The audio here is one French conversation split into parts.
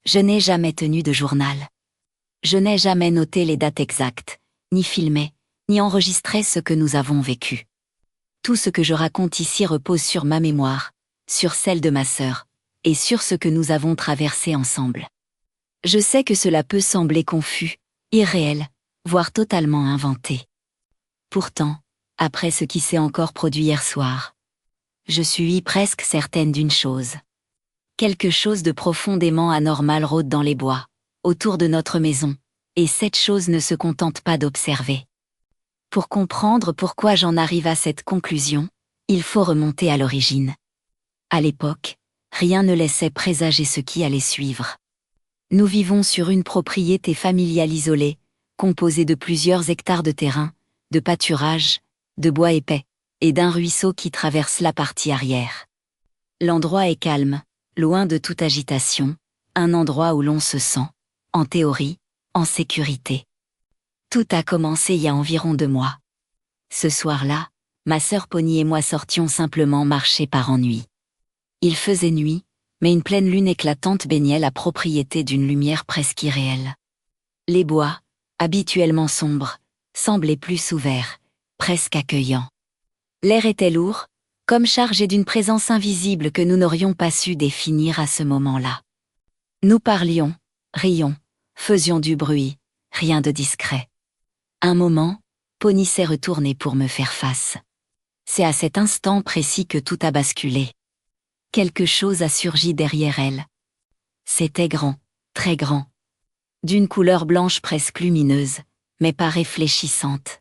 Je n'ai jamais tenu de journal. Je n'ai jamais noté les dates exactes, ni filmé, ni enregistré ce que nous avons vécu. Tout ce que je raconte ici repose sur ma mémoire, sur celle de ma sœur, et sur ce que nous avons traversé ensemble. Je sais que cela peut sembler confus, irréel, voire totalement inventé. Pourtant, après ce qui s'est encore produit hier soir, je suis presque certaine d'une chose. Quelque chose de profondément anormal rôde dans les bois, autour de notre maison, et cette chose ne se contente pas d'observer. Pour comprendre pourquoi j'en arrive à cette conclusion, il faut remonter à l'origine. À l'époque, rien ne laissait présager ce qui allait suivre. Nous vivons sur une propriété familiale isolée, composée de plusieurs hectares de terrain, de pâturage, de bois épais, et d'un ruisseau qui traverse la partie arrière. L'endroit est calme, loin de toute agitation, un endroit où l'on se sent, en théorie, en sécurité. Tout a commencé il y a environ 2 mois. Ce soir-là, ma sœur Pony et moi sortions simplement marcher par ennui. Il faisait nuit, mais une pleine lune éclatante baignait la propriété d'une lumière presque irréelle. Les bois, habituellement sombres, semblaient plus ouverts, presque accueillants. L'air était lourd, comme chargé d'une présence invisible que nous n'aurions pas su définir à ce moment-là. Nous parlions, rions, faisions du bruit, rien de discret. Un moment, Pony s'est retournée pour me faire face. C'est à cet instant précis que tout a basculé. Quelque chose a surgi derrière elle. C'était grand, très grand. D'une couleur blanche presque lumineuse, mais pas réfléchissante.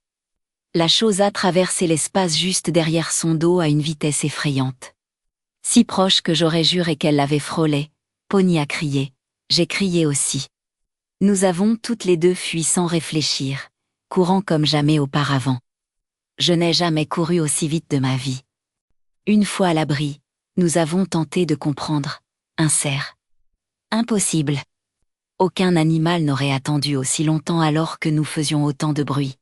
La chose a traversé l'espace juste derrière son dos à une vitesse effrayante. Si proche que j'aurais juré qu'elle l'avait frôlé, Pony a crié, j'ai crié aussi. Nous avons toutes les deux fui sans réfléchir, courant comme jamais auparavant. Je n'ai jamais couru aussi vite de ma vie. Une fois à l'abri, nous avons tenté de comprendre. Un cerf. Impossible. Aucun animal n'aurait attendu aussi longtemps alors que nous faisions autant de bruit.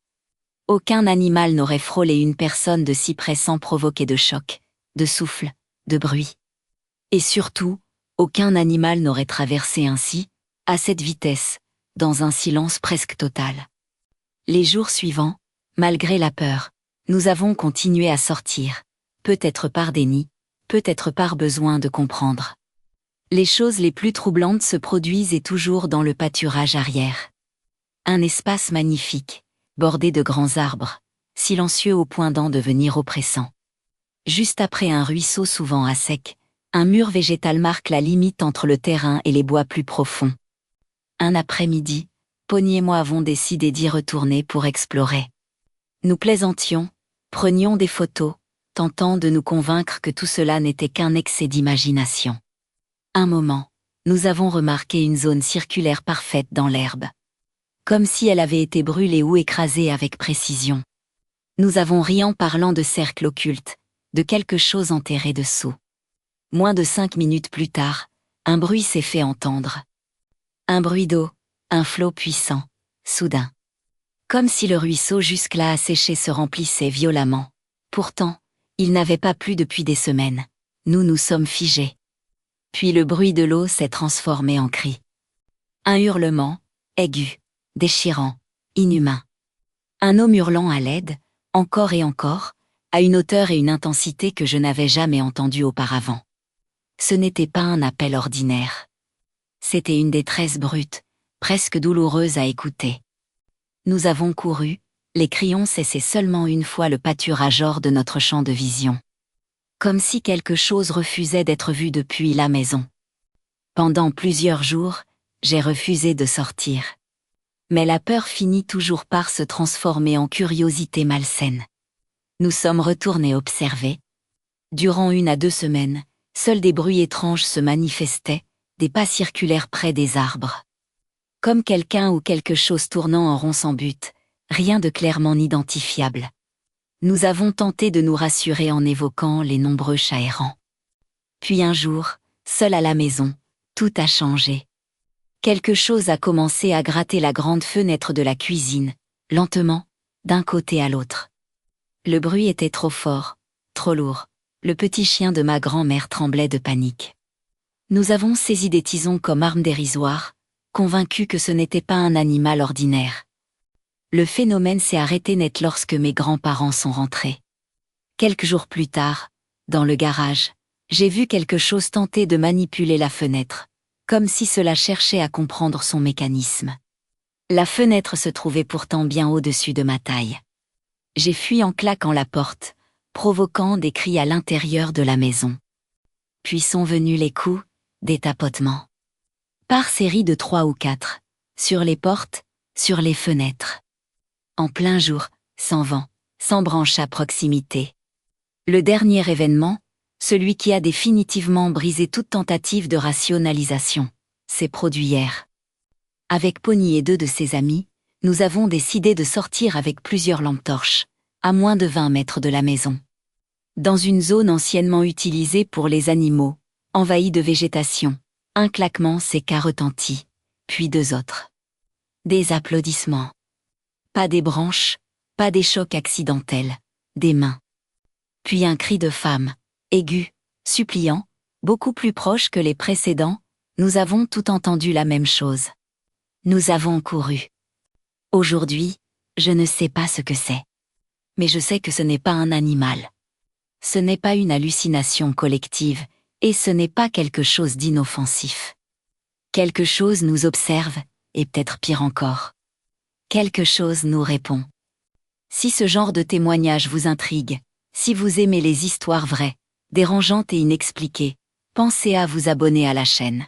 Aucun animal n'aurait frôlé une personne de si près sans provoquer de choc, de souffle, de bruit. Et surtout, aucun animal n'aurait traversé ainsi, à cette vitesse, dans un silence presque total. Les jours suivants, malgré la peur, nous avons continué à sortir, peut-être par déni, peut-être par besoin de comprendre. Les choses les plus troublantes se produisent et toujours dans le pâturage arrière. Un espace magnifique, bordé de grands arbres, silencieux au point d'en devenir oppressant. Juste après un ruisseau souvent à sec, un mur végétal marque la limite entre le terrain et les bois plus profonds. Un après-midi, Pony et moi avons décidé d'y retourner pour explorer. Nous plaisantions, prenions des photos, tentant de nous convaincre que tout cela n'était qu'un excès d'imagination. Un moment, nous avons remarqué une zone circulaire parfaite dans l'herbe. Comme si elle avait été brûlée ou écrasée avec précision. Nous avons ri en parlant de cercle occulte, de quelque chose enterré dessous. Moins de 5 minutes plus tard, un bruit s'est fait entendre. Un bruit d'eau, un flot puissant, soudain. Comme si le ruisseau jusque-là asséché se remplissait violemment. Pourtant, il n'avait pas plu depuis des semaines. Nous nous sommes figés. Puis le bruit de l'eau s'est transformé en cri. Un hurlement, aigu, déchirant, inhumain. Un homme hurlant à l'aide, encore et encore, à une hauteur et une intensité que je n'avais jamais entendues auparavant. Ce n'était pas un appel ordinaire. C'était une détresse brute, presque douloureuse à écouter. Nous avons couru, les cris ont cessé seulement une fois le pâturage hors de notre champ de vision. Comme si quelque chose refusait d'être vu depuis la maison. Pendant plusieurs jours, j'ai refusé de sortir. Mais la peur finit toujours par se transformer en curiosité malsaine. Nous sommes retournés observer. Durant 1 à 2 semaines, seuls des bruits étranges se manifestaient, des pas circulaires près des arbres. Comme quelqu'un ou quelque chose tournant en rond sans but, rien de clairement identifiable. Nous avons tenté de nous rassurer en évoquant les nombreux chats errants. Puis un jour, seul à la maison, tout a changé. Quelque chose a commencé à gratter la grande fenêtre de la cuisine, lentement, d'un côté à l'autre. Le bruit était trop fort, trop lourd. Le petit chien de ma grand-mère tremblait de panique. Nous avons saisi des tisons comme arme dérisoire, convaincus que ce n'était pas un animal ordinaire. Le phénomène s'est arrêté net lorsque mes grands-parents sont rentrés. Quelques jours plus tard, dans le garage, j'ai vu quelque chose tenter de manipuler la fenêtre, comme si cela cherchait à comprendre son mécanisme. La fenêtre se trouvait pourtant bien au-dessus de ma taille. J'ai fui en claquant la porte, provoquant des cris à l'intérieur de la maison. Puis sont venus les coups, des tapotements. Par série de 3 ou 4, sur les portes, sur les fenêtres. En plein jour, sans vent, sans branche à proximité. Le dernier événement, celui qui a définitivement brisé toute tentative de rationalisation, s'est produit hier. Avec Pony et 2 de ses amis, nous avons décidé de sortir avec plusieurs lampes torches, à moins de 20 mètres de la maison. Dans une zone anciennement utilisée pour les animaux, envahie de végétation, un claquement s'est retenti, puis 2 autres. Des applaudissements. Pas des branches, pas des chocs accidentels, des mains. Puis un cri de femme, aigu, suppliant, beaucoup plus proche que les précédents, nous avons tout entendu la même chose. Nous avons couru. Aujourd'hui, je ne sais pas ce que c'est. Mais je sais que ce n'est pas un animal. Ce n'est pas une hallucination collective, et ce n'est pas quelque chose d'inoffensif. Quelque chose nous observe, et peut-être pire encore. Quelque chose nous répond. Si ce genre de témoignage vous intrigue, si vous aimez les histoires vraies, dérangeantes et inexpliquées, pensez à vous abonner à la chaîne.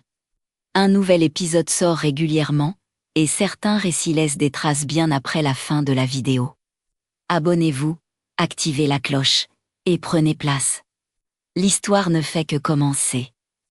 Un nouvel épisode sort régulièrement, et certains récits laissent des traces bien après la fin de la vidéo. Abonnez-vous, activez la cloche, et prenez place. L'histoire ne fait que commencer.